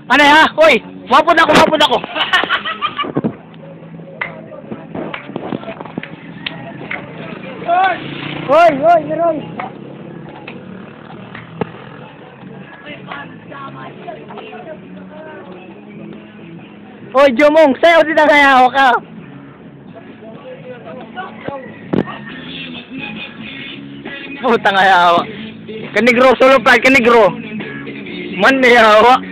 Ano ha? Hoy! Mapod ako, mapod ako! Hoy! Hoy! Meron! Hoy, Jomong! Sa'yo din ang kayaw ka! Putang ayaw! Kanigro! Solo flight! Kanigro! Man ayaw!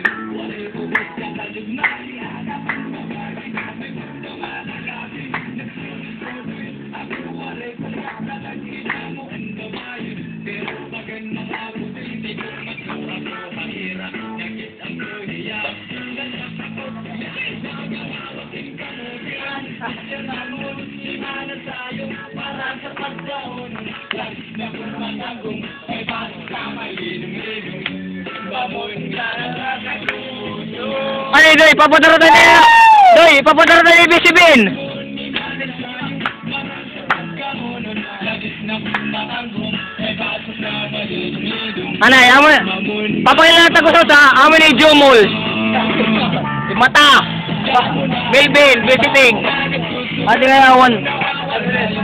Ano Doy, papadaro tayo na Doy, papadaro tayo na ibisibin. Anay, amo papakilala ko sa amo ni Jomol. Mata. Bilbil, visiting. Adi nga yawan.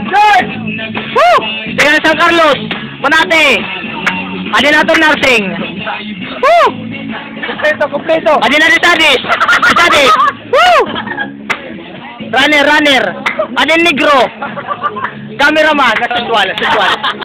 Doy! Woo! Tingnan San Carlos. Manate. Adi na ito nursing. Woo! Kompleto, kompleto. Adi na rin Sadis. Sadis. Woo! Runner, runner. Adi negro. Cameraman. Sexual, sexual.